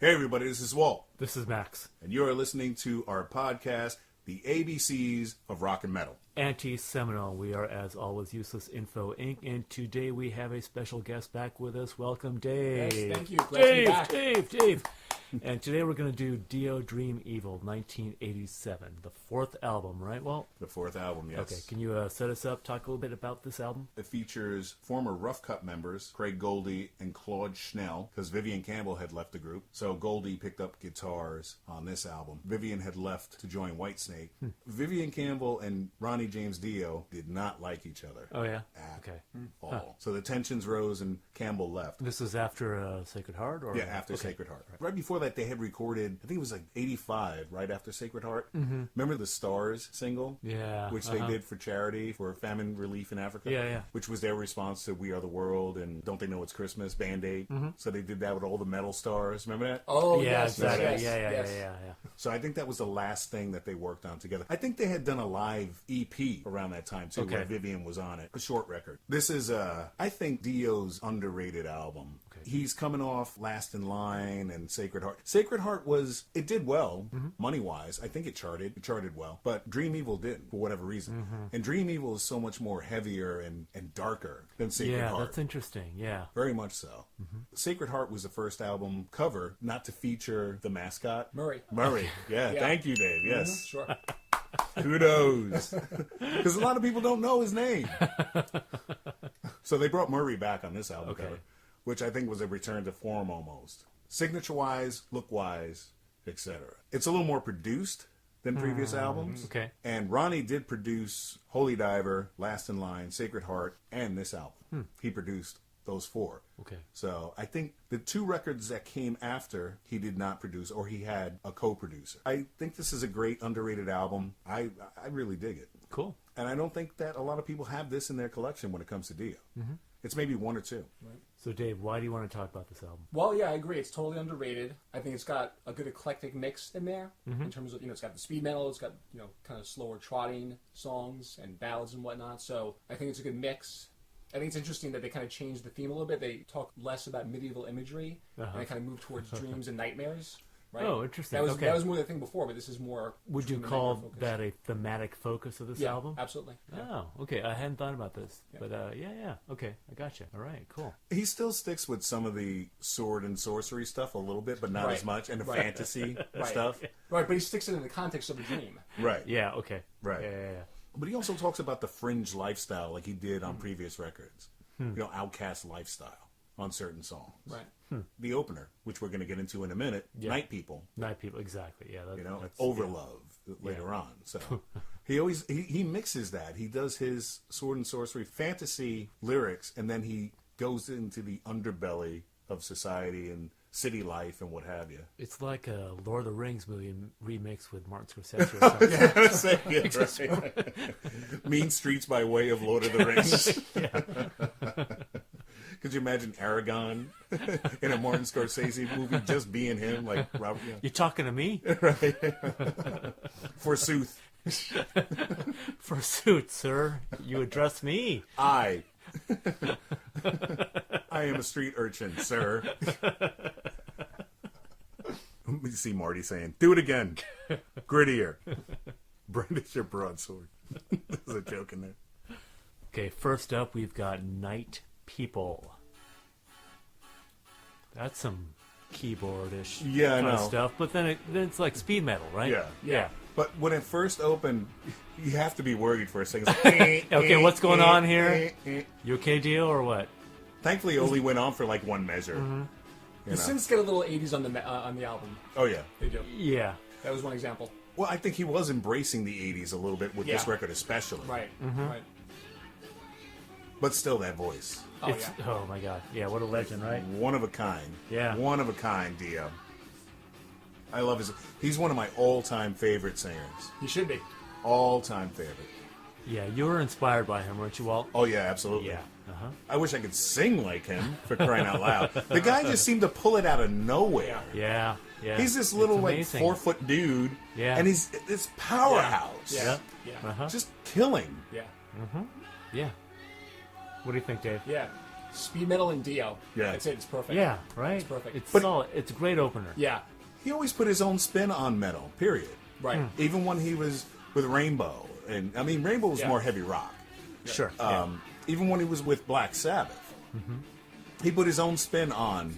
Hey everybody, this is Walt. This is Max. And you're listening to our podcast, The ABCs of Rock and Metal. Anti-Seminal. We are, as always, Useless Info Inc. And today we have a special guest back with us. Welcome, Dave. Yes, thank you. Glad to be back. Dave. And today we're going to do Dio Dream Evil, 1987. The fourth album, right, Walt? The fourth album, yes. Okay, can you set us up, talk a little bit about this album? It features former Rough Cut members, Craig Goldie and Claude Schnell, because Vivian Campbell had left the group. So Goldie picked up guitars on this album. Vivian had left to join Whitesnake. Vivian Campbell and Ronnie James Dio did not like each other. Oh, yeah? At Okay. all. Huh. So the tensions rose and Campbell left. This was after Sacred Heart? Or? Yeah, after Sacred Heart. Right before that, they had recorded, I think it was like 85, right after Sacred Heart. Mm-hmm. Remember the Stars single? Yeah. Which they did for charity, for famine relief in Africa? Yeah. Which was their response to We Are the World and Don't They Know It's Christmas, Band-Aid. Mm-hmm. So they did that with all the metal stars. Remember that? Oh, yeah, yes, exactly. yes, Yeah. So I think that was the last thing that they worked on together. I think they had done a live EP around that time, too, where Vivian was on it. A short record. This is, I think, Dio's underrated album. He's coming off Last in Line and Sacred Heart. Sacred Heart it did well, money-wise. I think it charted well. But Dream Evil didn't, for whatever reason. And Dream Evil is so much more heavier and darker than Sacred Heart. Yeah, that's interesting, yeah. Very much so. Sacred Heart was the first album cover not to feature the mascot. Murray. Yeah. Thank you, Dave. Yes. Mm-hmm. Sure. Kudos. Because a lot of people don't know his name. So they brought Murray back on this album cover, which I think was a return to form almost. Signature-wise, look-wise, etc. It's a little more produced than previous albums. Okay. And Ronnie did produce Holy Diver, Last in Line, Sacred Heart, and this album. He produced those four. Okay. So I think the two records that came after, he did not produce, or he had a co-producer. I think this is a great underrated album. I really dig it. Cool. And I don't think that a lot of people have this in their collection when it comes to Dio. It's maybe one or two. Right. So, Dave, why do you want to talk about this album? Well, yeah, I agree. It's totally underrated. I think it's got a good eclectic mix in there in terms of, it's got the speed metal, it's got, kind of slower trotting songs and ballads and whatnot. So I think it's a good mix. I think it's interesting that they kind of changed the theme a little bit. They talk less about medieval imagery and they kind of move towards dreams and nightmares. Right? Oh, interesting. That was more the thing before, but this is more. Would you call that a thematic focus of this album? Absolutely. Yeah. Oh, okay. I hadn't thought about this, but yeah. Okay, I gotcha. All right, cool. He still sticks with some of the sword and sorcery stuff a little bit, but not as much, and the fantasy stuff. Right, but he sticks it in the context of a dream. Right. Yeah. Okay. Right. Yeah. But he also talks about the fringe lifestyle, like he did on previous records. Outcast lifestyle on certain songs. Right. The opener, which we're going to get into in a minute, Night People. Night People, exactly. Yeah. That's Overlove later on. So he mixes that. He does his sword and sorcery fantasy lyrics, and then he goes into the underbelly of society and city life and what have you. It's like a Lord of the Rings movie remixed with Martin Scorsese or something. Right. Mean Streets by way of Lord of the Rings. Could you imagine Aragon in a Martin Scorsese movie just being him, like Robert? You talking to me? Right. Forsooth. Forsooth, sir. You address me. I am a street urchin, sir. Let me see Marty saying, "Do it again. Grittier. Brandish your broadsword." There's a joke in there. Okay, first up, we've got Night People. That's some keyboardish kind of stuff, but then it's like speed metal, right? Yeah. But when it first opened, you have to be worried for a second. Like, okay, what's going on here? You okay, Dio, or what? Thankfully, it only went on for like one measure. The synths get a little 80s on the album. Oh yeah, they do. Yeah, that was one example. Well, I think he was embracing the 80s a little bit with this record, especially. Right. But still, that voice. Oh my God. Yeah, what a legend, right? One of a kind. Yeah. One of a kind, Dio. I love he's one of my all-time favorite singers. He should be. All-time favorite. Yeah, you were inspired by him, weren't you, Walt? Oh, yeah, absolutely. Yeah. I wish I could sing like him, for crying out loud. The guy just seemed to pull it out of nowhere. Yeah. He's this little, 4-foot dude. Yeah. And he's this powerhouse. Yeah. Just killing. Yeah. Yeah. What do you think, Dave? Yeah. Speed metal and Dio. Yeah. That's it. It's perfect. Yeah, right? It's perfect. It's solid. It's a great opener. Yeah. He always put his own spin on metal, period. Right. Even when he was with Rainbow. And I mean, Rainbow was more heavy rock. Sure. Even when he was with Black Sabbath, he put his own spin on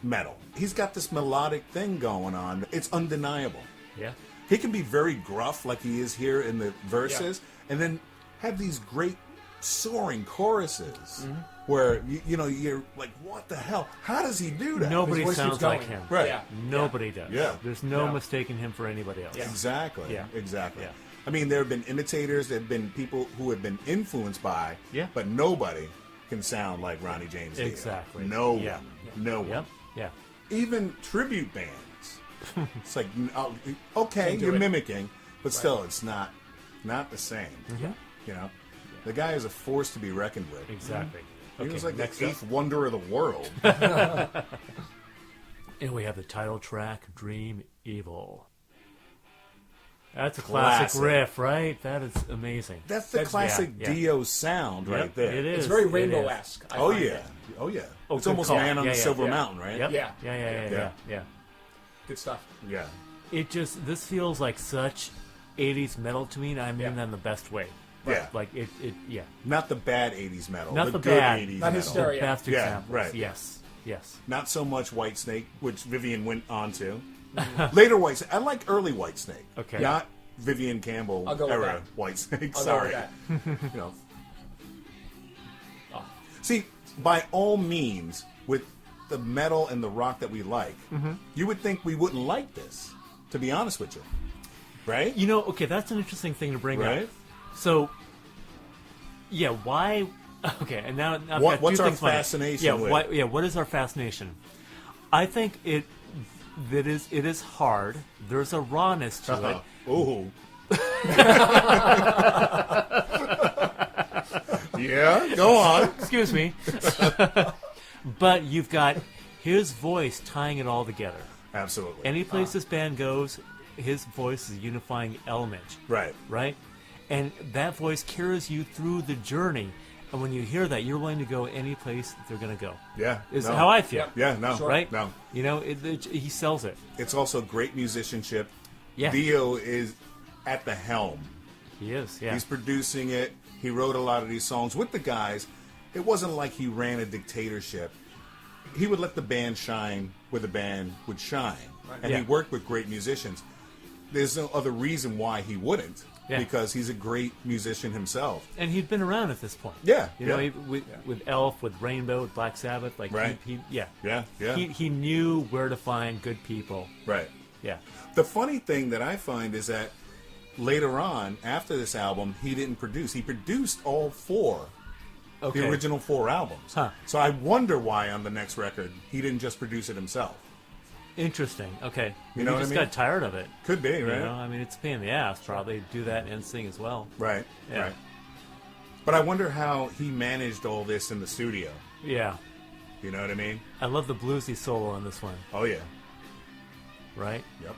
metal. He's got this melodic thing going on. It's undeniable. Yeah. He can be very gruff like he is here in the verses, and then have these great soaring choruses where, you're like, what the hell? How does he do that? Nobody voice sounds keeps like going. him. Right. Yeah. Nobody does. Yeah. There's no No. mistaking him for anybody else. Yeah. Exactly. Yeah. Exactly. Yeah. I mean, there have been imitators, there have been people who have been influenced by, but nobody can sound like Ronnie James Dio. Exactly. No Yeah. one. No one. Yep. Yeah. Even tribute bands. It's like, okay, Can't do you're it. mimicking, but still, it's not the same. You know, the guy is a force to be reckoned with. Exactly. He was like next the up. eighth wonder of the world. And we have the title track, Dream Evil. That's a classic riff, right? That is amazing. That's the classic yeah. Dio sound right Yep, there. It is. It's very It is. Rainbow-esque. I Oh find yeah, it. oh yeah. Oh, It's good almost call. Man on Yeah, the yeah, Silver yeah. Mountain, right? Yep. Yeah. Yeah. Good stuff. Yeah. It just, this feels like such 80s metal to me, and I mean that in the best way. Yeah. Like, yeah. Not the bad '80s metal. Not the the good bad. '80s Not metal. hysteria. The best Yeah, examples. right. Yes. Not so much Whitesnake, which Vivian went on to. Later Whitesnake. I like early Whitesnake. Okay. Not Vivian Campbell I'll go with era that. Whitesnake. I'll Sorry. go with that. You know. Oh. See, by all means, with the metal and the rock that we like, you would think we wouldn't like this, to be honest with you. Right? You know, okay, that's an interesting thing to bring Right? up. So, yeah, why... Okay, and now I've What- got what's two our things for you. fascination Yeah, with? what is our fascination? I think it is hard. There's a rawness to it. Ooh. Yeah, go on. Excuse me. But you've got his voice tying it all together. Absolutely. Any place this band goes, his voice is a unifying element. Right. Right? And that voice carries you through the journey. And when you hear that, you're willing to go any place they're going to go. Yeah. Is no. how I feel. Yeah, no. Sure. Right? No. You know, he sells it. It's also great musicianship. Yeah. Dio is at the helm. He is, yeah. He's producing it. He wrote a lot of these songs with the guys. It wasn't like he ran a dictatorship. He would let the band shine where the band would shine. Right. And Yeah. he worked with great musicians. There's no other reason why he wouldn't. Yeah. Because he's a great musician himself. And he'd been around at this point. Yeah, You know, yeah. with Elf, with Rainbow, with Black Sabbath. Like, Right. yeah. Yeah, yeah. He knew where to find good people. Right. Yeah. The funny thing that I find is that later on, after this album, he didn't produce. He produced all four, Okay. the original 4 albums. Huh. So I wonder why on the next record he didn't just produce it himself. Interesting. Okay. You know He what I just mean? got tired of it. Could be, You right? know, I mean, it's a pain in the ass, probably, to do that and sing as well. Right, Yeah. right. But I wonder how he managed all this in the studio. Yeah. You know what I mean? I love the bluesy solo on this one, Oh, yeah. right? Yep.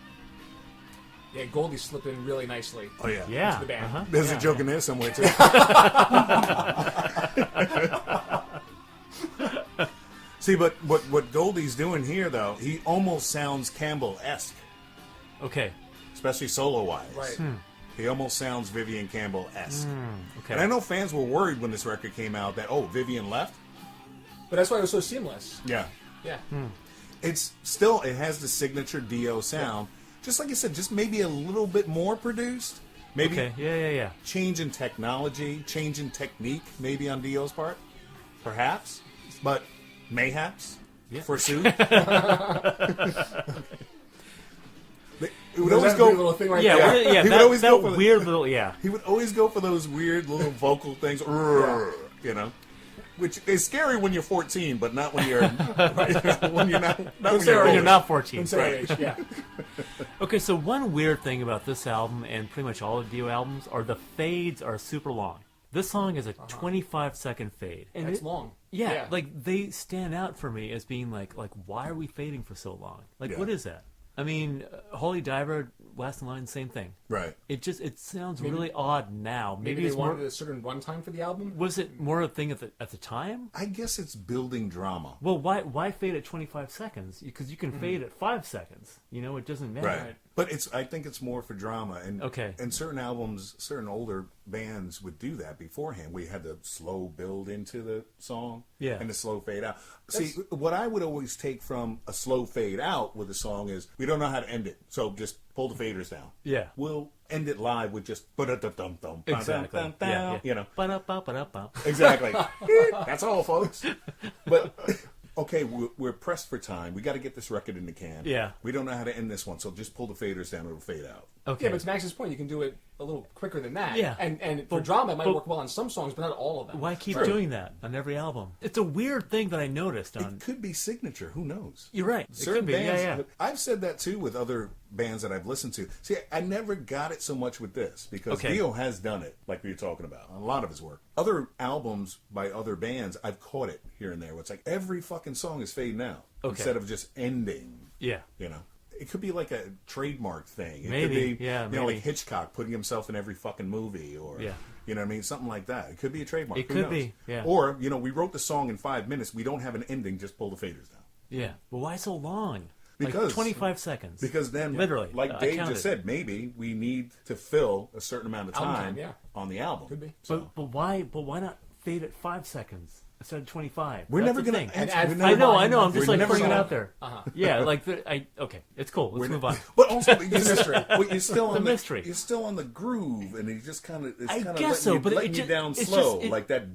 Yeah, Goldie slipped in really nicely. Oh, yeah. Yeah. the band. Uh-huh. There's Yeah, a joke yeah. in there somewhere, too. See, but what Goldie's doing here, though, he almost sounds Campbell-esque, Okay. especially solo-wise. Right. He almost sounds Vivian Campbell-esque. Okay. And I know fans were worried when this record came out that, oh, Vivian left? But that's why it was so seamless. Yeah. Yeah. It's still, it has the signature Dio sound. Just like I said, just maybe a little bit more produced. Maybe Okay. Yeah. change in technology, change in technique, maybe on Dio's part. Perhaps. But mayhaps. Yeah. Forsooth. It would There's always that weird go. little thing right Yeah. there. Yeah. He would That, always that go for the- weird little. Yeah. He would always go for those weird little vocal things, you know, which is scary when you're 14, but not when you're when you're not when say you're our When you're older. not 14. Don't say age, yeah. Okay, so one weird thing about this album and pretty much all of Dio albums are the fades are super long. This song is a 25-second fade. And That's long. Yeah, like they stand out for me as being like why are we fading for so long? Like Yeah. what is that? I mean, Holy Diver, Last in Line, same thing. Right. It sounds really odd now. Maybe it's they wanted a certain runtime for the album. Was it more a thing at the time? I guess it's building drama. Well, why fade at 25 seconds? Because you can fade at 5 seconds. It doesn't matter. Right. But I think it's more for drama. And Okay. And certain albums, certain older bands would do that beforehand. We had the slow build into the song. Yeah. And the slow fade out. See, what I would always take from a slow fade out with a song is we don't know how to end it. So just pull the faders down. Yeah. We'll end it live with just ba-da-dum-dum-dum. Exactly. Ba-dum-dum-dum, Yeah. Ba-da-ba-ba-da-ba. Exactly. That's all, folks. But okay, we're pressed for time. We got to get this record in the can. Yeah. We don't know how to end this one, so just pull the faders down. It'll fade out. Okay. Yeah, but to Max's point, you can do it a little quicker than that. Yeah. And for drama, it might work well on some songs, but not all of them. Why keep True. doing that on every album? It's a weird thing that I noticed on. It could be signature. Who knows? You're right. It Certain could be. bands. Yeah. I've said that too with other bands that I've listened to. See, I never got it so much with this because Okay. Dio has done it, like we were talking about, on a lot of his work. Other albums by other bands, I've caught it here and there. Where it's like every fucking song is fading out instead of just ending. Yeah. It could be like a trademark thing. It Maybe, could be, yeah, you know, maybe. like Hitchcock putting himself in every fucking movie, or Yeah. you know what I mean, something like that. It could be a trademark. It Who could knows? be, yeah. Or we wrote the song in 5 minutes. We don't have an ending. Just pull the faders down. Yeah. But why so long? Because like 25 seconds. Because then, Literally, like I Dave counted. just said, maybe we need to fill a certain amount of Album time time, yeah. on the album. Could be. So. But why not fade at 5 seconds instead of 25? We're That's never the going thing. to. And add I know. I'm just We're like never putting it gonna- out there. Yeah, like okay, it's cool. Let's move on. But also, you're still on the mystery. You're still on the groove, and you just kind of. I Kind guess so, but letting it you ju- down it's slow, just- it- like that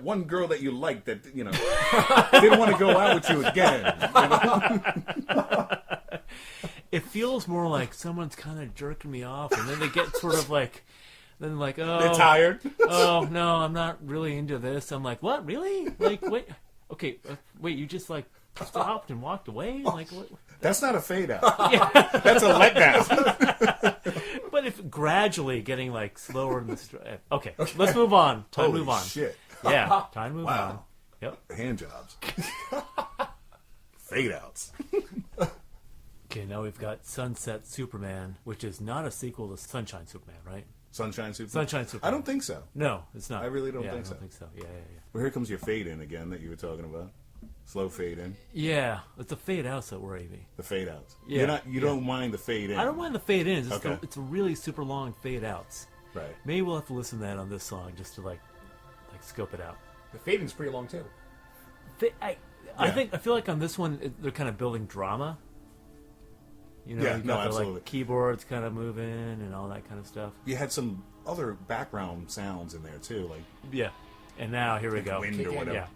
one girl that you liked that didn't want to go out with you again. It feels more like someone's kind of jerking me off, and then they get sort of like, oh, They're tired. oh no, I'm not really into this. I'm like, what, really? Like, wait, okay, wait, you just like stopped and walked away? Like, what? That's not a fade out. That's a letdown. But if gradually getting like slower in the okay, let's move on. Time to Holy move on. shit! Yeah, time to move Wow. on. Yep. Hand jobs. Fade outs. Okay, now we've got Sunset Superman, which is not a sequel to Sunshine Superman, right? Sunshine Superman. Sunshine Superman. I don't think so. No, it's not. I really don't Yeah, think I so. don't think so. Yeah. Well, here comes your fade in again that you were talking about. Slow fade in. Yeah, it's the fade outs that worry me. The fade outs. Yeah, You don't mind the fade in. I don't mind the fade ins. It's, Okay. it's really super long fade outs. Right. Maybe we'll have to listen to that on this song just to like scope it out. The fade-in's pretty long, too. I Yeah. feel like on this one they're kind of building drama. Yeah, you got the absolutely. like keyboards kind of moving and all that kind of stuff. You had some other background sounds in there too, like Yeah, and now here we like go. wind or Kick in. whatever.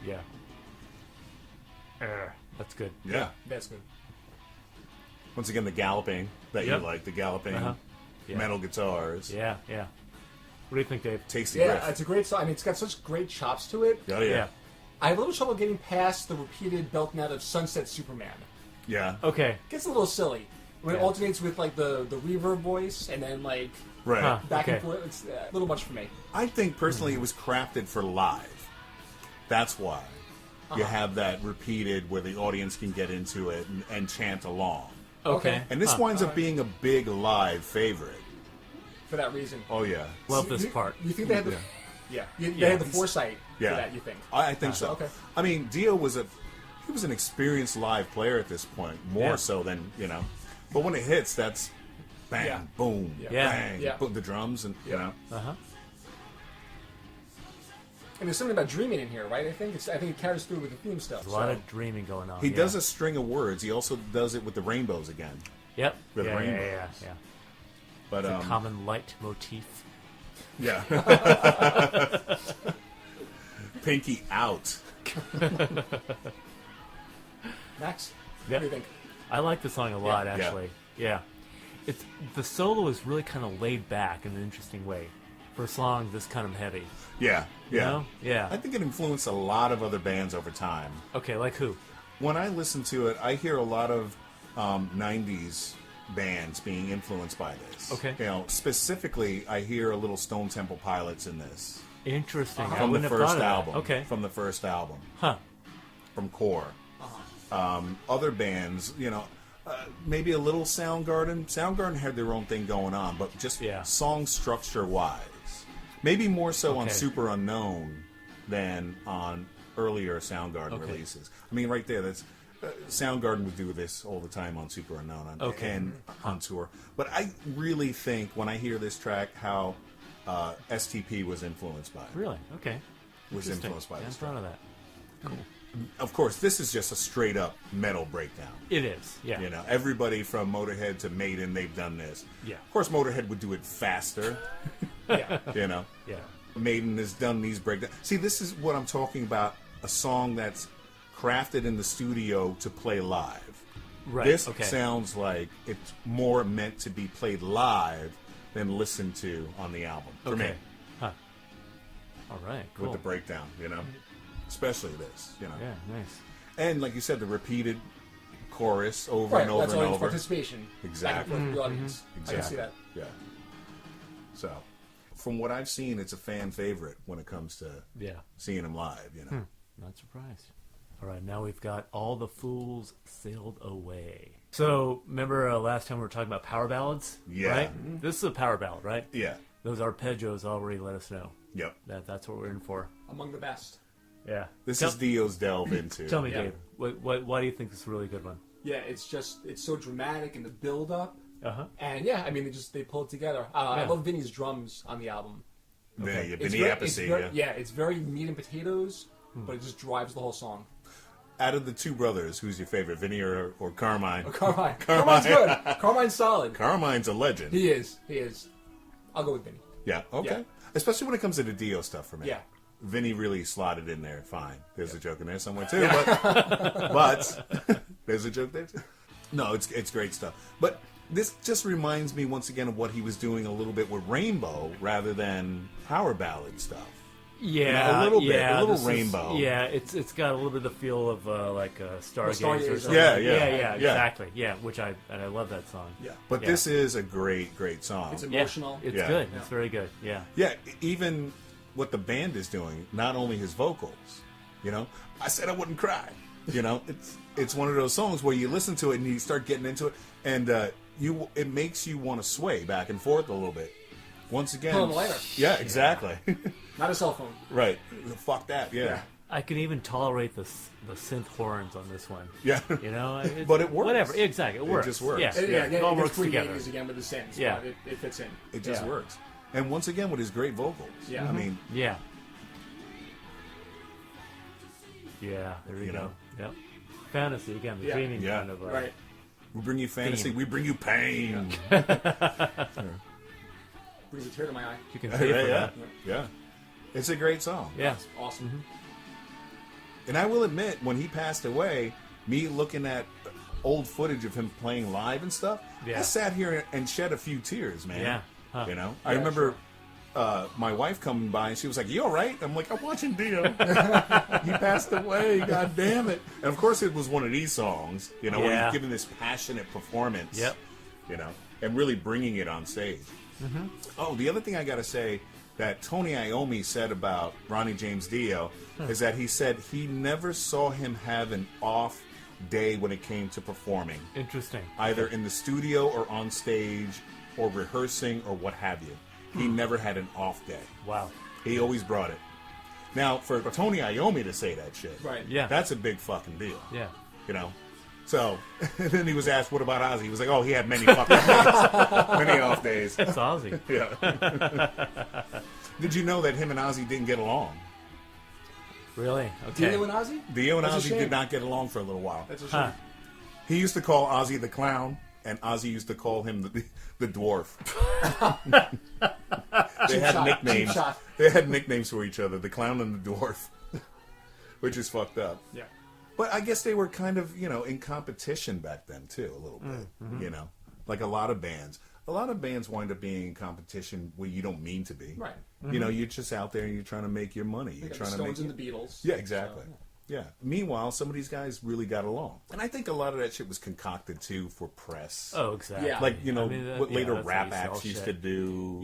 Yeah. That's good. Yeah. That's good. Once again, the galloping that Yep. you like, the galloping Yeah. metal guitars. Yeah. What do you think, Dave? Tasty Yeah, riff. it's a great song. I mean, it's got such great chops to it. Oh yeah. I have a little trouble getting past the repeated belting out of Sunset Superman. Yeah. Okay. Gets a little silly. When it Yeah. alternates with, like, the reverb voice and then, like, Right. Huh. back Okay. and forth. It's a little much for me. I think personally it was crafted for live. That's why. You have that repeated where the audience can get into it and chant along. Okay. And this winds up being a big live favorite. For that reason. Oh yeah. Love this part. You think they had the... Yeah. Yeah. They Yeah. had the foresight Yeah. for that, you think? I think so. Okay. I mean, Dio was an experienced live player at this point, more Yeah. so than But when it hits, that's bang, Yeah. boom, Yeah. bang, Yeah. boom, the drums and Uh-huh. And there's something about dreaming in here, right? I think it carries through with the theme stuff. A lot of dreaming going on. He yeah. does a string of words. He also does it with the rainbows again. Yep. with yeah, rainbows. yeah. But The common light motif. yeah, pinky out. Max? Yeah. What do you think? I like the song a lot, Yeah. actually. Yeah. It's the solo is really kind of laid back in an interesting way for a song this kind of heavy. Yeah, You yeah, know? Yeah. I think it influenced a lot of other bands over time. Okay, like who? When I listen to it, I hear a lot of '90s bands being influenced by this. Okay. Specifically, I hear a little Stone Temple Pilots in this Interesting. I from the wouldn't have thought first of that. album. Okay. From the first album, Huh. from Core. Other bands, maybe a little Soundgarden. Soundgarden had their own thing going on, but just song structure wise, maybe more so on Super Unknown than on earlier Soundgarden releases. I mean, right there, that's Soundgarden would do this all the time on Super Unknown and on tour. But I really think when I hear this track, how STP was influenced by it. Really? Okay. Was influenced by this track. I'm proud of that. Cool. Of course, this is just a straight up metal breakdown. It is, yeah. You know, everybody from Motorhead to Maiden, they've done this. Yeah. Of course, Motorhead would do it faster. Yeah. You know? Yeah. Maiden has done these breakdowns. See, this is what I'm talking about, a song that's crafted in the studio to play live. Right, This sounds like it's more meant to be played live than listened to on the album. For me. Huh. All right, cool. With the breakdown, you know? Especially this, you know? Yeah, nice. And like you said, the repeated chorus over and over that's and always over. participation. Exactly. Back and forth with the audience. Exactly. I can see that. Yeah. So, from what I've seen, it's a fan favorite when it comes to seeing him live, you know? Not surprised. All right, now we've got All the Fools Sailed Away. So, remember last time we were talking about power ballads? Yeah. Right? This is a power ballad, right? Yeah. Those arpeggios already let us know. Yep. That's what we're in for. Among the best. Yeah. This is Dio's delve into. Tell me, Dave, why do you think this is a really good one? Yeah, it's so dramatic in the build up. Uh-huh. And yeah, I mean, they pull it together. I love Vinny's drums on the album. Okay. Yeah, It's Vinny very- Appice, it's very- yeah, it's very meat and potatoes, but it just drives the whole song. Out of the two brothers, who's your favorite, Vinny or Carmine? Carmine. Carmine's good. Carmine's solid. Carmine's a legend. He is. I'll go with Vinny. Yeah, okay. Yeah. Especially when it comes to the Dio stuff for me. Yeah. Vinny really slotted in there fine. There's a joke in there somewhere too, but there's a joke there too. No, it's great stuff. But this just reminds me once again of what he was doing a little bit with Rainbow rather than power ballad stuff. Yeah, a little bit, a little this Rainbow. It's got a little bit of the feel of like Stargazer. or Stargazer. something. Yeah. exactly. Yeah, I love that song. Yeah. But this is a great song. It's emotional. It's Yeah. good. Yeah. It's very good. Yeah. Yeah, even what the band is doing, not only his vocals, you know, I said I wouldn't cry. You know, it's one of those songs where you listen to it and you start getting into it, and it makes you want to sway back and forth a little bit. Once again, Pull on the lighter. Yeah, exactly. Not a cell phone. Right. Fuck that. Yeah. I can even tolerate the synth horns on this one. Yeah. You know, But it works. Whatever. Exactly. It works. just works. Yeah. It all gets works pretty together. 80s again with the synths. Yeah. But it fits in. It just Yeah. works. And once again, with his great vocals. Yeah. I mean, Yeah. Yeah. There you go. know. Yep. Fantasy again. The Yeah. dreaming Yeah. kind of. Right. we bring you fantasy, Theme. we bring you pain. Brings a tear to my eye. You can pay Yeah, for yeah. that. Yeah. It's a great song. Yeah. Awesome. And I will admit, when he passed away, me looking at old footage of him playing live and stuff, Yeah. I sat here and shed a few tears, man. Yeah. Huh. You know? I remember my wife coming by and she was like, "You all right?" I'm like, "I'm watching Dio." He passed away, god damn it. And of course it was one of these songs, you know, where Yeah. he's giving this passionate performance. Yep. You know, and really bringing it on stage. Mm-hmm. Oh, the other thing I got to say that Tony Iommi said about Ronnie James Dio is that he said he never saw him have an off day when it came to performing, Interesting. either in the studio or on stage or rehearsing or what have you. He never had an off day. Wow. He always brought it. Now, for Tony Iommi to say that shit, Right. Yeah. that's a big fucking deal. Yeah. You know? So, and then he was asked, what about Ozzy? He was like, oh, he had many fucking days. Many off days. It's Ozzy. Yeah. Did you know that him and Ozzy didn't get along? Really? Okay. Dio and Ozzy? Dio and That's a Ozzy shame. did not get along for a little while. That's a shame. Huh. He used to call Ozzy the clown, and Ozzy used to call him the dwarf. They had shot. nicknames. Cheap shot. They had nicknames for each other, the clown and the dwarf, which is fucked up. Yeah. But I guess they were kind of, you know, in competition back then too, a little bit. Mm-hmm. You know, like a lot of bands. A lot of bands wind up being in competition where you don't mean to be. Right. You know, you're just out there and you're trying to make your money. You're Like trying the to make. Stones and the Beatles. Yeah, exactly. So, Yeah. Meanwhile, some of these guys really got along. And I think a lot of that shit was concocted, too, for press. Oh, exactly. Yeah. Like, what later that's rap how you sell acts used shit. to do,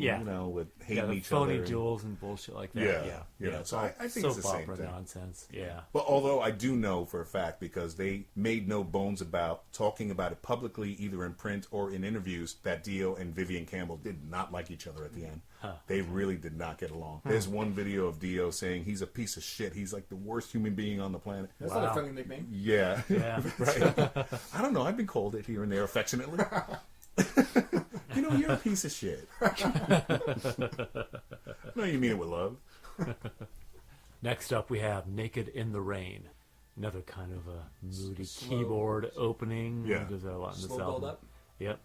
with hating the each phony other. duels and bullshit like that. Yeah. So I think soap it's the same opera thing. nonsense. Yeah. But although I do know for a fact, because they made no bones about talking about it publicly, either in print or in interviews, that Dio and Vivian Campbell did not like each other at the end. They really did not get along. There's one video of Dio saying he's a piece of shit. He's like the worst human being on the planet. That's not a friendly nickname. Yeah. Yeah. Right. I don't know. I've been called it here and there affectionately. You're a piece of shit. No, you mean it with love. Next up, we have Naked in the Rain. Another kind of a moody keyboard opening. Yeah. There's a lot in this Slow album. build up. Yep.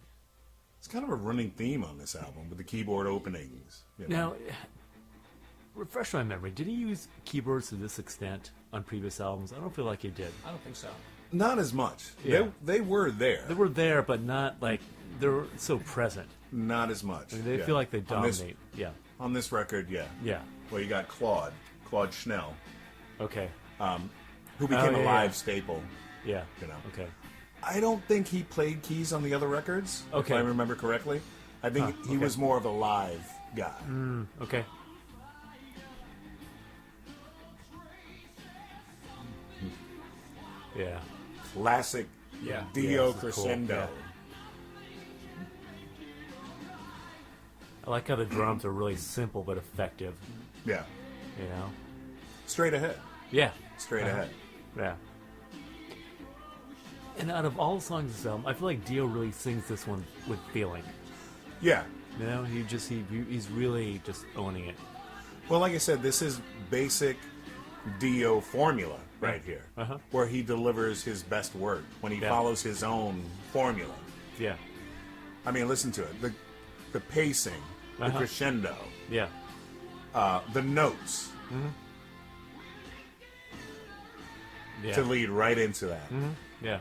It's kind of a running theme on this album with the keyboard openings. Now, refresh my memory. Did he use keyboards to this extent on previous albums? I don't feel like he did. I don't think so. Not as much. Yeah. They were there. They were there, but not like they were so present. Not as much. I mean, they feel like they dominate. On this record, yeah. Yeah. Well, you got Claude Schnell, Okay. who became a yeah, live yeah. staple. Yeah. Okay. I don't think he played keys on the other records, Okay. if I remember correctly. I think he was more of a live guy. Okay. Yeah. Classic Yeah. Dio this is cool. crescendo. Yeah. I like how the drums are really simple but effective. Yeah. You know? Straight ahead. Yeah. Straight ahead. Yeah. And out of all the songs in this album, I feel like Dio really sings this one with feeling. Yeah. You know, he's really just owning it. Well, like I said, this is basic Dio formula right here, where he delivers his best work when he follows his own formula. Yeah. I mean, listen to it. The pacing, the crescendo, Yeah. the notes Yeah. to lead right into that. Yeah.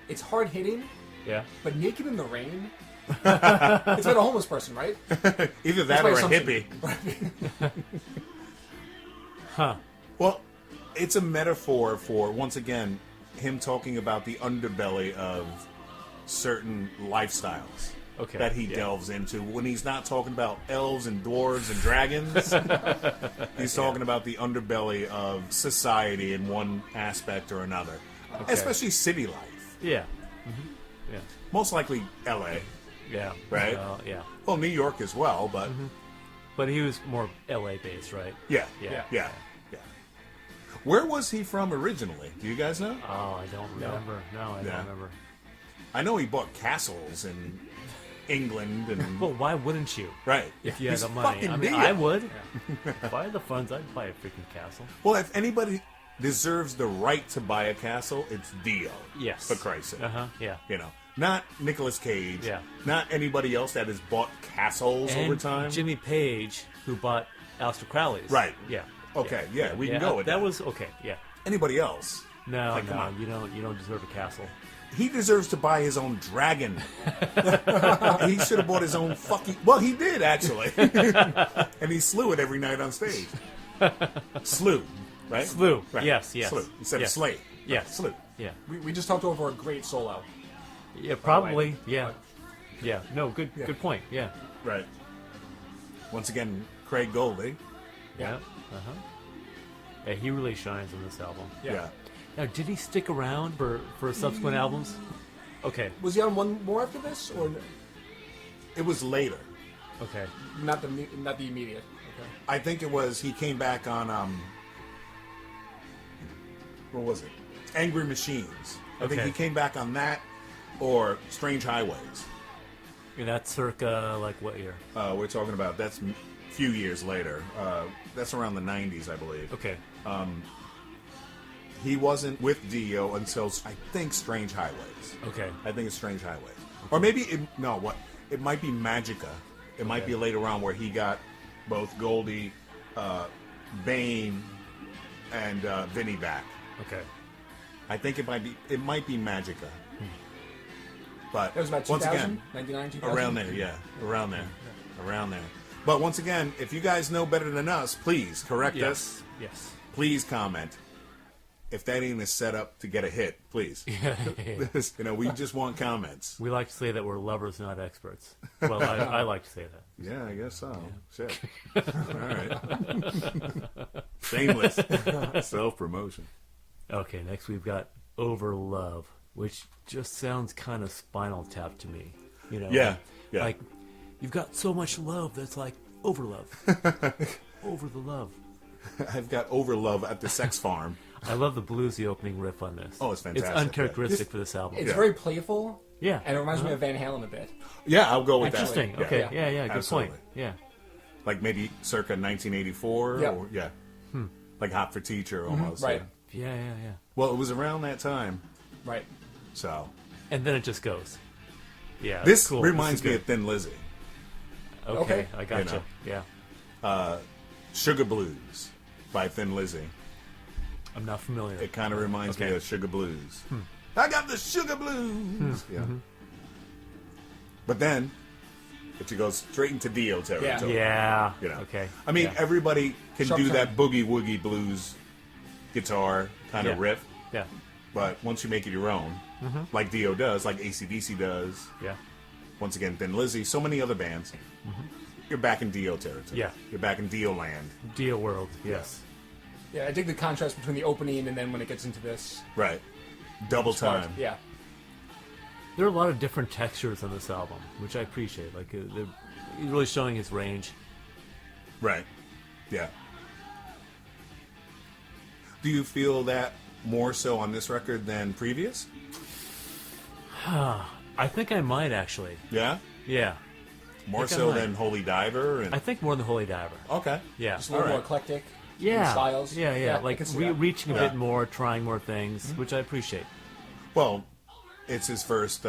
It's hard hitting, Yeah. but Naked in the Rain. It's about a homeless person, right? Either that or a hippie. Well, it's a metaphor for, once again, him talking about the underbelly of certain lifestyles that he delves into. When he's not talking about elves and dwarves and dragons, he's talking about the underbelly of society in one aspect or another, especially city life. Yeah. Yeah. Most likely L.A., Yeah. Right? Yeah. well, New York as well, but But he was more LA based, right? yeah. Yeah. Where was he from originally? Do you guys know? Oh, I don't remember. No, I don't remember. I know he bought castles in England and But why wouldn't you? right. If you had He's the money. fucking I mean, Dio. I would. If I had the funds, I'd buy a freaking castle. Well, if anybody deserves the right to buy a castle, it's Dio. Yes. For Christ's sake. Yeah. You know, not Nicolas Cage. Yeah. Not anybody else that has bought castles And over time. Jimmy Page, who bought Aleister Crowley's. Right. Yeah. Okay, yeah, we can go with that. That was okay. Yeah. Anybody else? No, Like, come no, on. you don't deserve a castle. He deserves to buy his own dragon. He should have bought his own fucking. Well, he did actually, and he slew it every night on stage. Slew, right? Slew. Right. Yes. Slew instead yes. of slay. Yes. Slew. Yeah. We just talked over a great solo. Yeah. Probably. Yeah. Yeah. No. Good. Good point. Yeah. Right. Once again, Craig Goldie. Yeah. Yeah. He really shines on this album. Yeah. Now, did he stick around for subsequent albums? Okay. Was he on one more after this, or It was later. Okay. not the immediate? Okay. I think it was. He came back on. What was it? Angry Machines. I think Okay. he came back on that, or Strange Highways. And that's circa like what year? We're talking about that's a few years later. That's around the 90s, I believe. Okay. He wasn't with Dio until I think Strange Highways. Okay. I think it's Strange Highways, or maybe it might be Magica. It might be later on where he got both Goldie, Bane, and Vinny back. Okay. I think it might be Magica. But That was about once 2000, again, 99, 2000? around there, yeah, around there. But once again, if you guys know better than us, please correct us. Yes. Please comment. if that ain't a setup to get a hit, please. We just want comments. We like to say that we're lovers, not experts. Well, I like to say that. Yeah, I guess so. Shit. All right. Shameless. Self-promotion. Okay, next we've got Over Love, which just sounds kind of Spinal Tap to me. Yeah. Like, you've got so much love that's like over love. Over the love. I've got over love at the sex farm. I love the bluesy opening riff on this. Oh, it's fantastic. It's uncharacteristic for this album. It's very playful. Yeah. And it reminds me of Van Halen a bit. Yeah, I'll go with Interesting. that. Okay. Yeah. Good Absolutely. point. Yeah. Like maybe circa 1984. Yeah. Or, like Hot for Teacher almost. Right. Yeah. Well, it was around that time. Right. So. And then it just goes. Yeah. This cool. reminds This me is of Thin Lizzy. good. Okay. I gotcha. Yeah. Sugar Blues by Thin Lizzy. I'm not familiar. It kind of reminds me of Sugar Blues. I got the Sugar Blues. Yeah. But then, it goes straight into Dio territory. Yeah. Okay. I mean, everybody can Sharp do turn. that boogie woogie blues guitar kind of riff. Yeah. But once you make it your own, like Dio does, like AC/DC does, Yeah. once again, Thin Lizzy, so many other bands, you're back in Dio territory. Yeah. You're back in Dio land. Dio World. Yes. Yeah, I dig the contrast between the opening and then when it gets into this. Right. Double part. time. Yeah. There are a lot of different textures on this album, which I appreciate. Like, he's really showing his range. Right. Yeah. Do you feel that more so on this record than previous? I think I might, actually. Yeah? Yeah. More think I so might. than Holy Diver? And... I think more than Holy Diver. Okay. Yeah. Just a little All more right. eclectic. Yeah. Styles. Yeah. I Like, can see that. reaching a Yeah. bit more, trying more things, which I appreciate. Well, it's his first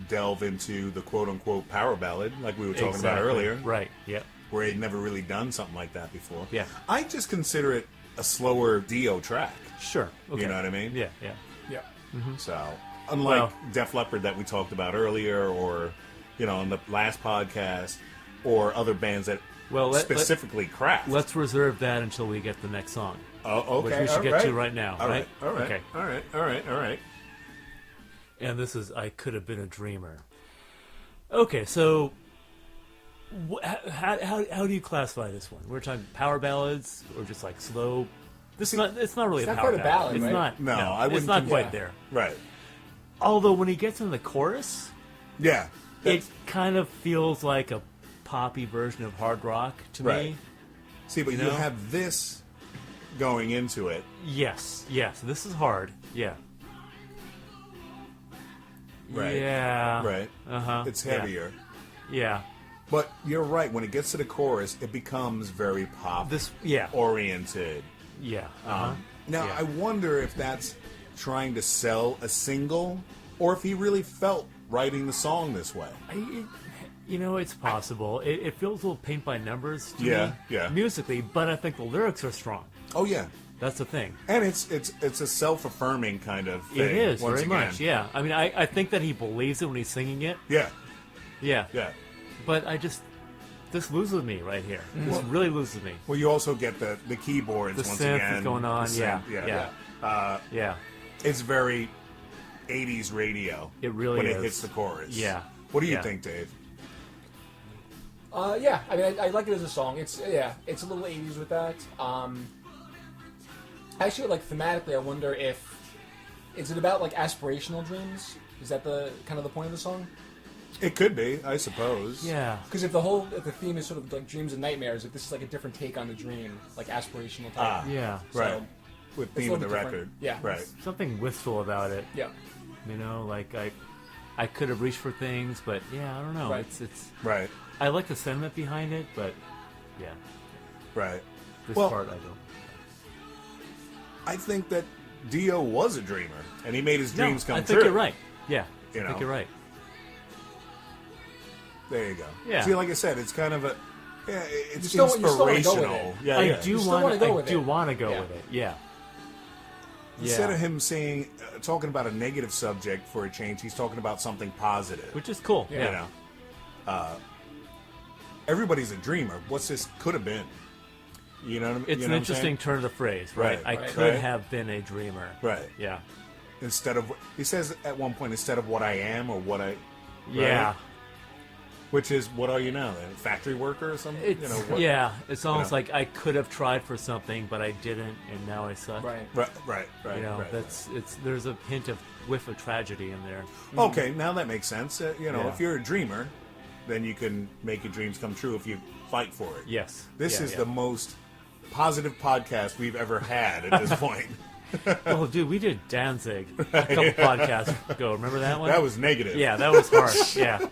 delve into the quote-unquote power ballad, like we were talking about Exactly. earlier, Right. Yeah. where he'd never really done something like that before. Yeah. I just consider it a slower Dio track. Sure. Okay. You know what I mean? Yeah. Yeah. So, unlike Well- Def Leppard that we talked about earlier, or, on the last podcast, or other bands that specifically craft. Let's reserve that until we get the next song. Oh, okay. Which we should get to right now, All right? All right. Okay. All right. And this is I Could Have Been a Dreamer. Okay, so how do you classify this one? We're talking power ballads or just like slow? It's not really It's a not power quite a ballad, It's right? not. No, I it's wouldn't not con- quite Yeah. there. Right. Although when he gets in the chorus, Yeah. it kind of feels like a poppy version of hard rock to Right. me. See, but you know? have this going into it. Yes. This is hard. Yeah. Right. Yeah. Right. Uh-huh. It's Yeah. heavier. Yeah. But you're right. When it gets to the chorus, it becomes very pop Yeah. oriented. Yeah. Uh-huh. Now, Yeah. I wonder if that's trying to sell a single, or if he really felt writing the song this way. It's possible. It feels a little paint by numbers to Yeah, me, yeah. musically, but I think the lyrics are strong. Oh yeah, That's the thing. and it's a self-affirming kind of thing. It is once very again. much. Yeah. I mean, I think that he believes it when he's singing it. Yeah, Yeah. yeah. But this loses me right here. This really loses me. Well, you also get the keyboards The once synth again. is going on. The Yeah. synth, Yeah. Yeah. It's very 80s radio. It really when is. it hits the chorus. Yeah. What do you Yeah. think, Dave? Yeah, I mean, I like it as a song. It's a little 80s with that. Actually, like thematically, I wonder if is it about like aspirational dreams? Is that the kind of the point of the song? It could be, I suppose. Yeah. Because if the theme is sort of like dreams and nightmares, if this is like a different take on the dream, like aspirational type. Yeah. So, Right. With it's a theme of the little different. record. Yeah. Right. Something wistful about it. Yeah. Like I could have reached for things, but yeah, I don't know. Right. It's Right. I like the sentiment behind it, but yeah, Right. this Well- part I don't. I think that Dio was a dreamer, and he made his dreams come I true. think you're right. Yeah, You I know? think you're right. There you go. Yeah. See, like I said, it's kind of it's You still wanna go with inspirational. it. Yeah, I yeah. do You still want wanna go I with do it. want to go Yeah. with it. Yeah. Instead Yeah. of him saying, talking about a negative subject for a change, he's talking about something positive. Which is cool. Yeah. You know, everybody's a dreamer. What's this could have been? You know what I mean? It's you an know interesting turn of the phrase, right? Right. I Right. could Right. have been a dreamer. Right. Yeah. Instead of, he says at one point, instead of what I am or what I, Yeah. which is, what are you now? A factory worker or something? It's, you know, what, yeah, it's almost know. like I could have tried for something, but I didn't, and now I suck. Right. Right. You know, right. it's there's a hint of whiff of tragedy in there. Okay, now that makes sense. You know, Yeah. if you're a dreamer, then you can make your dreams come true if you fight for it. Yes. This Yeah, is yeah. the most positive podcast we've ever had at this point. Well, dude, we did Danzig a couple podcasts ago. Remember that one? That was negative. Yeah, that was harsh. Yeah.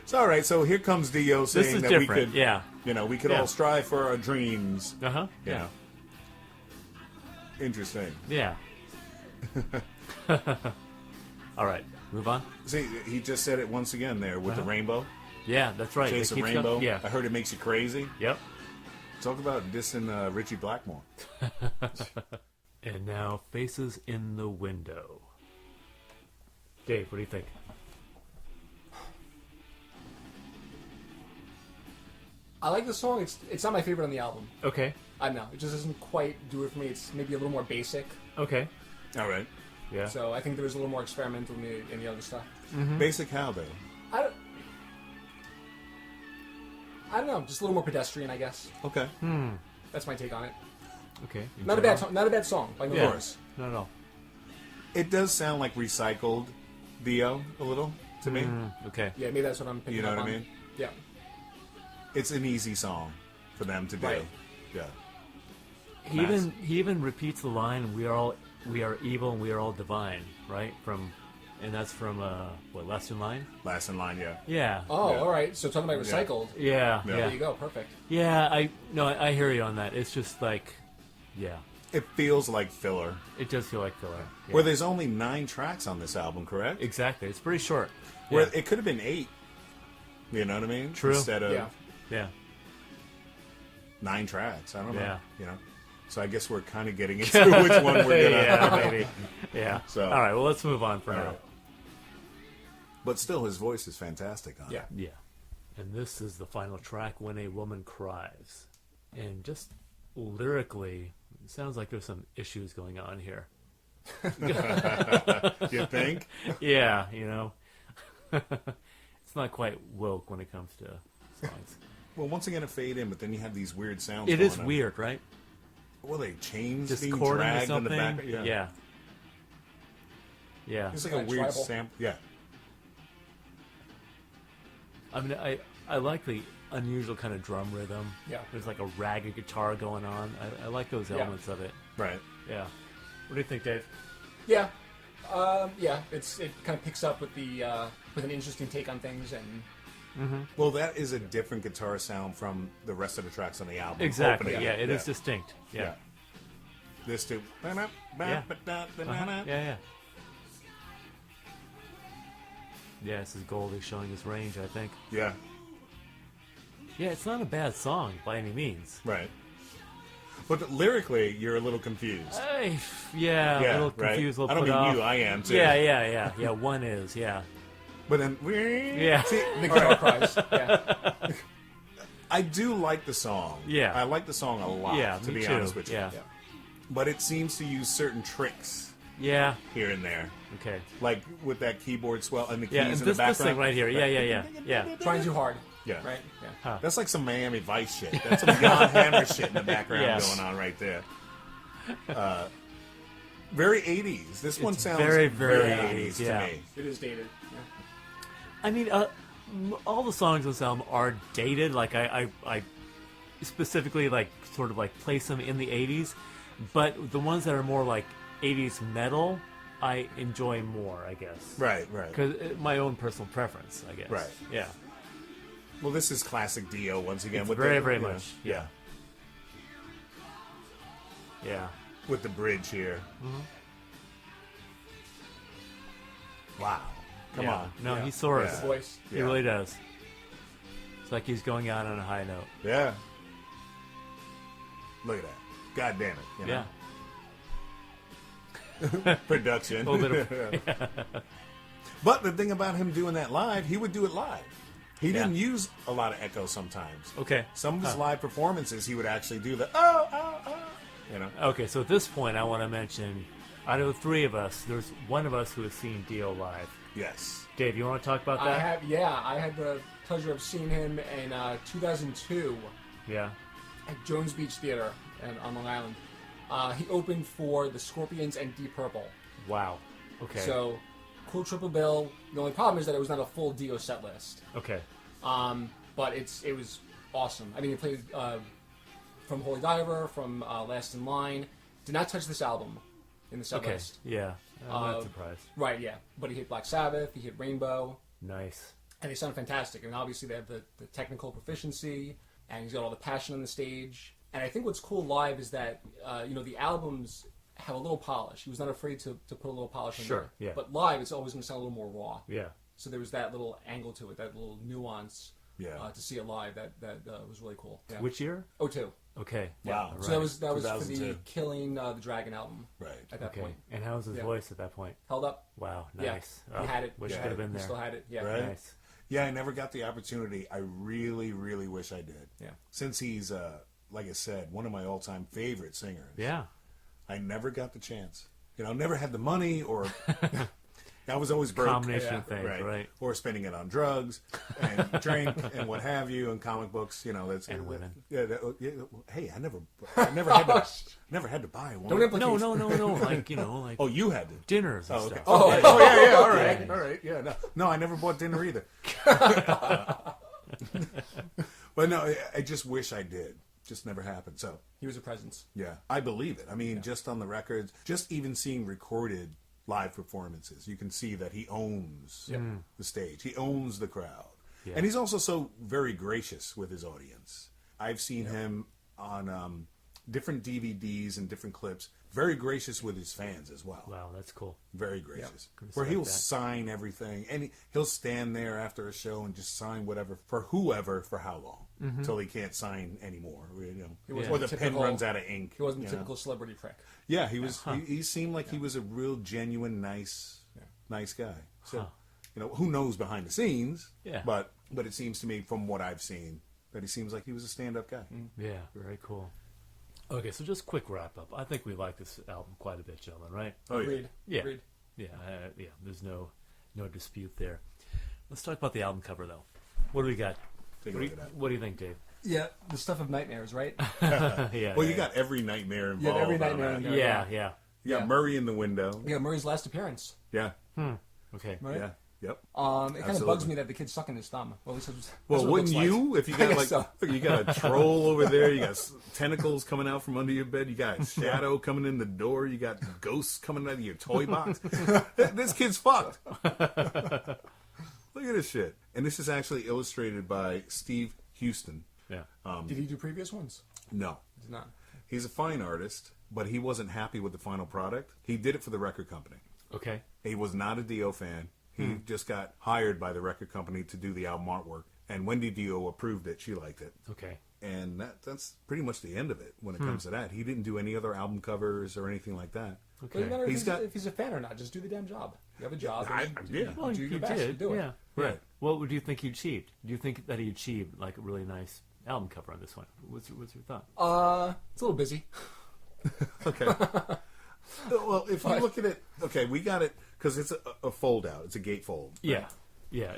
It's all right. So here comes Dio saying This is that different. we could, Yeah. you know, we could Yeah. all strive for our dreams. Uh huh. You know. Interesting. Yeah. All right. Move on. See, he just said it once again there with the rainbow. Yeah, that's right. Chase It a keeps rainbow. going- Yeah. I heard it makes you crazy. Yep. Talk about dissing Richie Blackmore. And now, Faces in the Window. Dave, what do you think? I like the song. It's not my favorite on the album. Okay. I don't know. It just doesn't quite do it for me. It's maybe a little more basic. Okay. All right. Yeah. So I think there was a little more experimental in the other stuff. Basic how, though? I don't know. Just a little more pedestrian, I guess. Okay. That's my take on it. Okay. Not a bad song by no Yeah. means. No. It does sound like recycled Dio a little to me. Okay. Yeah, maybe that's what I'm picking You know up what I on. mean? Yeah. It's an easy song for them to do. Right. Yeah. He even repeats the line, "We are evil and we are all divine," right? And that's from what, Last in Line? Last in line, yeah. Yeah. Oh, Yeah. all right. So talking about recycled. Yeah. Yeah. Yeah. There you go. Perfect. Yeah. I hear you on that. It's just like, yeah, It feels like filler. it does feel like filler. Yeah. Where there's only 9 tracks on this album, correct? Exactly. It's pretty short. Where Yeah. it could have been 8. You know what I mean? True. Instead of Yeah. Yeah. 9 tracks. I don't know. Yeah. You know. So I guess we're kind of getting into which one we're gonna. Yeah, maybe. Yeah. So- all right. Well, let's move on for All now. right. But still, his voice is fantastic on Yeah. it. Yeah. And this is the final track, When a Woman Cries. And just lyrically, it sounds like there's some issues going on here. You think? Yeah, you know. It's not quite woke when it comes to songs. Well, once again, a fade in, but then you have these weird sounds. It is going on. weird, right? Well, they chains Just being chording or dragged in the something. back. Yeah. Yeah. It's like a Kinda weird tribal. sample. Yeah. I mean, I like the unusual kind of drum rhythm. Yeah. There's like a ragged guitar going on. I like those Yeah. elements of it. Right. Yeah. What do you think, Dave? Yeah. Yeah. It kind of picks up with with an interesting take on things and. Well, that is a different guitar sound from the rest of the tracks on the album. Exactly. Opening Yeah, it. it is distinct. Yeah. Yeah. This too. Uh-huh. Yeah. Yeah, this is Goldie showing his range, I think. Yeah. Yeah, it's not a bad song by any means. Right. But lyrically, you're a little confused. Yeah, a Yeah, little right. confused, a I little don't put mean off. you. I am too. Yeah, one is, yeah. But then, Yeah. See, The guitar cries. Yeah. I do like the song. Yeah. I like the song a lot. Yeah, to me be too. honest with you. Yeah. But it seems to use certain tricks Yeah. here and there, Okay. like with that keyboard swell and the keys Yeah, and in the this background. thing right here. Yeah. Trying too hard. Yeah. Right. Yeah. That's like some Miami Vice shit. That's some Jan Hammer shit in the background Yes. going on right there. Very 80s. This one sounds very, very 80s 80s, to yeah. me. It is dated. Yeah. I mean, all the songs on this album are dated. Like, I specifically, like, sort of, like, place them in the 80s. But the ones that are more, like, 80s metal, I enjoy more, I guess. Right. Because my own personal preference, I guess. Right. Yeah. Well, this is classic Dio once again. It's with very, the, very you know, much. Yeah. Yeah. With the bridge here. Wow. Come Yeah. on. No, Yeah. he soars. Yeah. Voice. He Yeah. really does. It's like he's going out on a high note. Yeah. Look at that. God damn it. You know? Yeah. Production. A little bit of But the thing about him doing that live, he would do it live. He didn't use a lot of echo sometimes. Okay. Some of his live performances, he would actually do the you know. Okay, so at this point, I want to mention, out of the three of us, there's one of us who has seen Dio live. Yes. Dave, you want to talk about that? I had the pleasure of seeing him in 2002 Yeah. at Jones Beach Theater on Long Island. He opened for the Scorpions and Deep Purple. Wow. Okay. So, cool triple bill. The only problem is that it was not a full Dio set list. Okay. But it was awesome. I mean, he played from Holy Diver, from Last in Line. Did not touch this album in the set list. Yeah. I'm not surprised. Right, yeah. But he hit Black Sabbath, he hit Rainbow. Nice. And they sound fantastic. I mean, obviously they have the technical proficiency, and he's got all the passion on the stage. And I think what's cool live is that, the albums have a little polish. He was not afraid to put a little polish on Sure, there. yeah. But live, it's always going to sound a little more raw. Yeah. So there was that little angle to it, that little nuance to see it live. That was really cool. Yeah. Which year? 02. Okay. Wow. Yeah, So that was for the 2002. Killing the Dragon album. Right. At that Okay. point, And how was his Yeah. voice at that point? held up. Wow. Yeah. Nice. He had it. Wish He I had could have it. been He there. still had it. Yeah. Right. Nice. Yeah, I never got the opportunity. I really, really wish I did. Yeah. Since he's, like I said, one of my all-time favorite singers. Yeah. I never got the chance. Never had the money, or I was always broke. Combination of things, right? Or spending it on drugs and drink and what have you, and comic books. That's And women. Yeah, hey, I never had to buy one. Don't implicate. No. Like Oh, you had to. dinners and Oh, okay. stuff. Oh, yeah. All right, all right. Yeah, no, I never bought dinner either. But no, I just wish I did. Just never happened. So He was a presence. yeah, I believe it. I mean, just on the records, just even seeing recorded live performances, you can see that he owns the stage. He owns the crowd. Yeah. And he's also so very gracious with his audience. I've seen him on different DVDs and different clips, very gracious with his fans as well. Wow, that's cool. Very gracious. Yeah. Where he'll Like that. sign everything, and he'll stand there after a show and just sign whatever for whoever for how long until he can't sign anymore. He wasn't Or the the pen typical- runs out of ink. He wasn't the you know. typical celebrity prick. Yeah, he was. He seemed like he was a real, genuine, nice guy. So, who knows behind the scenes? Yeah. But it seems to me, from what I've seen, that he seems like he was a stand-up guy. Yeah, very cool. Okay, so just quick wrap up. I think we like this album quite a bit, gentlemen, right? Oh yeah. Agreed. Yeah. Agreed. Yeah, there's no dispute there. Let's talk about the album cover, though. What do we got? Take a look at that. What do you think, Dave? Yeah, the stuff of nightmares, right? Yeah. Well, you got every nightmare involved. every on nightmare that. in there. Yeah, yeah. You got Yeah. Murray in the window. Yeah, Murray's last appearance. Yeah. Okay. Right? Yeah. Yep. It kind of Absolutely. bugs me that the kid's sucking his thumb. Well, at least that's Well, what it wouldn't looks you? like. If you I got guess like, so. look, you got a troll over there, you got tentacles coming out from under your bed, you got a shadow coming in the door, you got ghosts coming out of your toy box. This kid's fucked. Look at this shit. And this is actually illustrated by Steve Houston. Yeah. Did he do previous ones? No, Did not. he's a fine artist, but he wasn't happy with the final product. He did it for the record company. Okay. He was not a Dio fan. He just got hired by the record company to do the album artwork. And Wendy Dio approved it. She liked it. Okay. And that's pretty much the end of it when it comes to that. He didn't do any other album covers or anything like that. Doesn't Okay. matter He's if he's a fan or not. Just do the damn job. You have a job. Yeah. Well, do you your best did. to do it. Yeah. Right. What would you think he achieved? Do you think that he achieved like a really nice album cover on this one? What's your thought? It's a little busy. Okay. Well, if you look at it, okay, we got it because it's a fold out. It's a gatefold. Yeah. Yeah,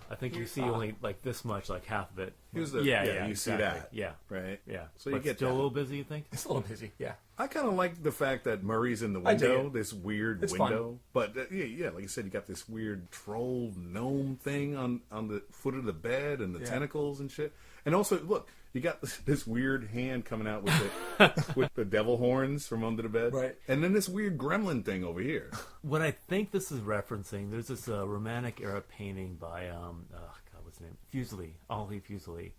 I think you see only like this much, like half of it. Here's the Yeah, you see exactly. that. Yeah. Right. Yeah. So you But get still that. a little busy, you think? It's a little busy. Yeah. I kind of like the fact that Murray's in the I dig window, it. this weird It's window. But yeah, like you said, you got this weird troll gnome thing on the foot of the bed and the tentacles and shit. And also, look, you got this weird hand coming out with with the devil horns from under the bed. Right. And then this weird gremlin thing over here. What I think this is referencing, there's this romantic era painting by what's his name? Fuseli, Henri Fuseli.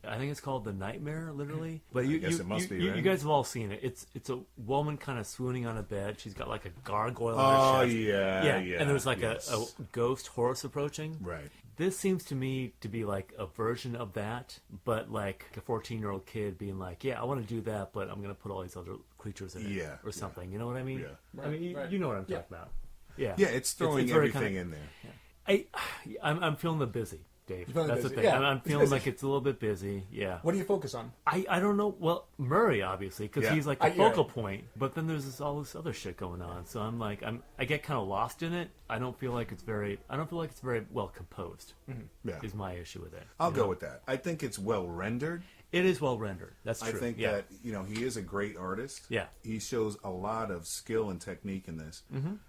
I think it's called The Nightmare, literally. But you guess it must be, you right? guys have all seen it. It's a woman kind of swooning on a bed. She's got like a gargoyle Oh, in her chest. yeah. And there's like yes. a ghost horse approaching. Right. This seems to me to be like a version of that, but like a 14-year-old kid being like, yeah, I want to do that, but I'm going to put all these other creatures in it Yeah, or something. You know what I mean? Yeah. I mean, Right. you know what I'm Yeah. talking about. Yeah. Yeah, it's throwing very everything kinda- in there. I'm feeling the busy. Dave. You feel That's busy. the thing. Yeah, I'm it's feeling busy. like it's a little bit busy. Yeah. What do you focus on? I don't know. Well, Murray obviously because Yeah. he's like the You're focal right. point. But then there's all this other shit going on. So I'm like I get kind of lost in it. I don't feel like it's very well composed. Yeah. Is my issue with it. I'll go with that. I think it's well rendered. It is well rendered. That's I true. think yeah. that, he is a great artist. Yeah. He shows a lot of skill and technique in this.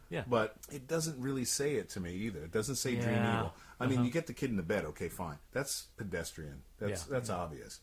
Yeah. But it doesn't really say it to me either. It doesn't say Dream Yeah. Evil. I mean, you get the kid in the bed, okay, fine. That's pedestrian. That's obvious.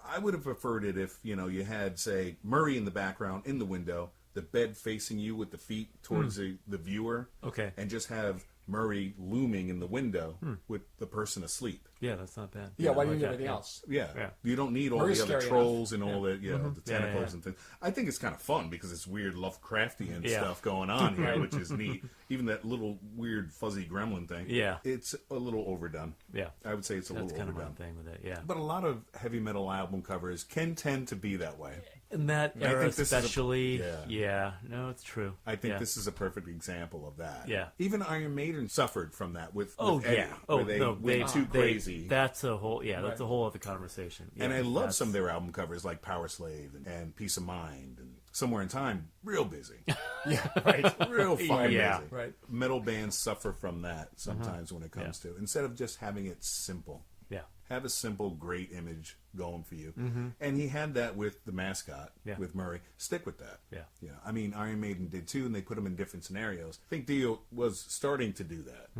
I would have preferred it if, you had, say, Murray in the background, in the window, the bed facing you with the feet towards the viewer. Okay. And just have Murray looming in the window with the person asleep. Yeah, that's not bad. Yeah, why I do you like need that, everything yeah. else? Yeah. Yeah. You don't need all Murray's the other scary trolls and all the the Yeah, tentacles yeah. and things. I think it's kind of fun because it's weird Lovecraftian Yeah. stuff going on here, which is neat. Even that little weird fuzzy gremlin thing. Yeah. It's a little overdone. Yeah. I would say it's a That's little kind of my overdone. thing with it. Yeah. But a lot of heavy metal album covers can tend to be that way. In that I era, think this is a- especially, yeah. no, it's true. I think Yeah. this is a perfect example of that. Yeah. Even Iron Maiden suffered from that with Oh Eddie, yeah. where Oh they no, went too crazy. That's a whole. Yeah, that's Right. a whole other conversation. And Yeah, I love that's- some of their album covers like Power Slave and Peace of Mind and Somewhere in Time. Real busy. Yeah, right. Real fucking Yeah. busy. Right. Metal bands suffer from that sometimes when it comes to instead of just having it simple. Yeah. Have a simple, great image going for you. And he had that with the mascot, Yeah. with Murray. Stick with that. Yeah. I mean, Iron Maiden did too, and they put him in different scenarios. I think Dio was starting to do that.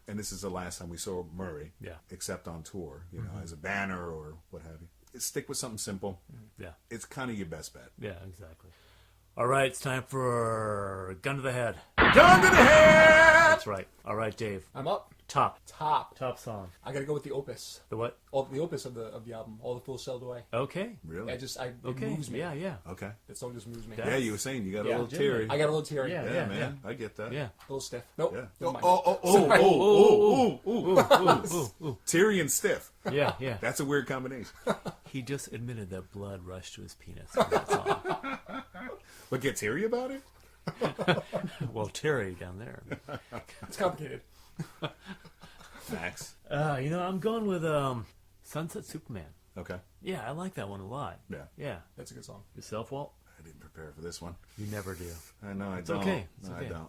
And this is the last time we saw Murray, Yeah. except on tour, as a banner or what have you. Stick with something simple. Yeah. It's kind of your best bet. Yeah. Exactly. All right, it's time for gun to the head. Gun to the head! That's right. All right, Dave. I'm up. Top Top. song. I gotta go with the opus. The what? All the opus of the album. All the Fools Sailed Away. Okay. Really? It Okay. moves me. Yeah. Yeah. Okay. That song just moves me. That- Yeah, you were saying you got a Yeah. little teary. I got a little teary. Yeah. Yeah, man. I get that. Yeah. A little stiff. Nope. Yeah. Never mind. Oh. Teary and stiff. Yeah. Yeah. That's a weird combination. He just admitted that blood rushed to his penis. For that song. But get teary about it? Well, Terry down there. It's complicated. Max. I'm going with Sunset Superman. Okay. Yeah, I like that one a lot. Yeah. Yeah. That's a good song. Yourself, Walt? I didn't prepare for this one. You never do. I know I don't. okay. It's No, okay. I don't.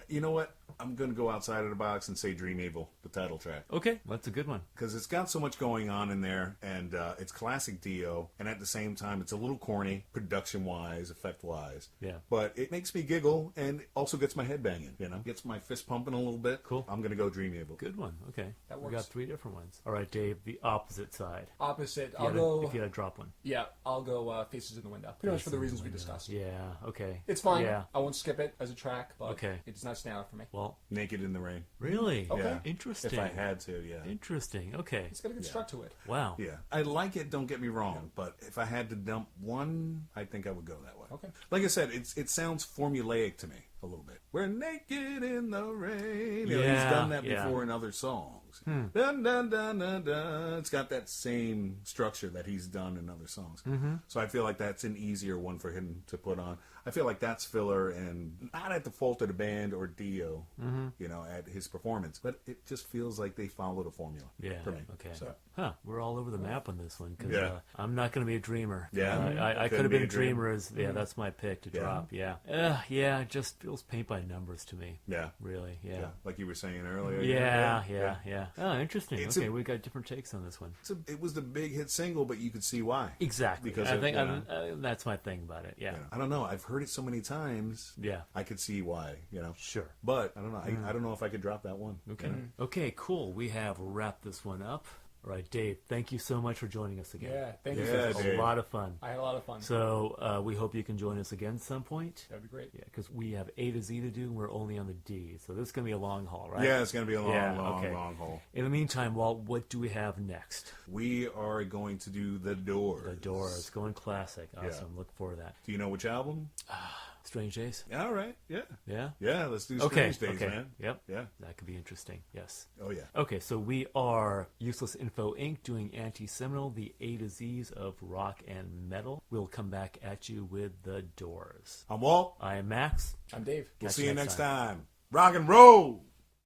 You know what? I'm going to go outside of the box and say Dream Evil, the title track. Okay, that's a good one. Because it's got so much going on in there, and it's classic Dio, and at the same time, it's a little corny, production-wise, effect-wise. Yeah. But it makes me giggle, and also gets my head banging, Gets my fist pumping a little bit. Cool. I'm going to go Dream Evil. Good one. Okay. That We works. got 3 different ones. All right, Dave, the opposite side. Opposite. If you had to drop one. Yeah, I'll go Faces in the Window. Pretty much for the reasons we discussed. Yeah, okay. It's fine. Yeah. I won't skip it as a track, but Okay. it does not stand out for me. Well, Naked in the Rain. really? Okay. Yeah. Interesting. If I had to, yeah. Interesting. Okay. It's got a good struck to it. Wow. Yeah. I like it, don't get me wrong, but if I had to dump one, I think I would go that way. Okay. Like I said, it sounds formulaic to me a little bit. We're naked in the rain. He's Yeah, done that yeah. before in other songs. Dun, dun, dun, dun, dun. It's got that same structure that he's done in other songs. So I feel like that's an easier one for him to put on. I feel like that's filler and not at the fault of the band or Dio, at his performance. But it just feels like they followed a formula Yeah. for me. Okay. So, Huh. We're all over the map on this one because Yeah. I'm not going to be a dreamer. Yeah. I could Couldn't have be been a a dreamer. That's my pick to Yeah. drop. Yeah. Yeah. It just feels paint by numbers to me. yeah. Really. Yeah. Like you were saying earlier. Yeah. Oh, interesting. It's okay, a- we got different takes on this one. It was the big hit single, but you could see why. Exactly. Because I of, think you know, that's my thing about it. Yeah. I don't know. I've heard it so many times. Yeah. I could see why. Sure. But I don't know. I don't know if I could drop that one. Okay. Okay, cool. We have wrapped this one up. All right, Dave, thank you so much for joining us again. Yeah, thank you. Yeah, For It was this. a lot of fun. I had a lot of fun. So we hope you can join us again some point. That'd be great. Yeah, because we have A to Z to do, and we're only on the D. So this is going to be a long haul, right? Yeah, it's going to be a long, Yeah, long, okay. long haul. In the meantime, Walt, what do we have next? We are going to do The Doors. The Doors, going classic. Awesome. Look forward to that. Do you know which album? Strange Days? All right. Yeah. Yeah? Yeah, let's do Okay. Strange Days, Okay. man. Yep. Yeah. That could be interesting. Yes. Oh, yeah. Okay, so we are Useless Info Inc. doing Anti-Seminal, the A to Z's of rock and metal. We'll come back at you with The Doors. I'm Walt. I am Max. I'm Dave. We'll Catch see you you next next time. Rock and roll!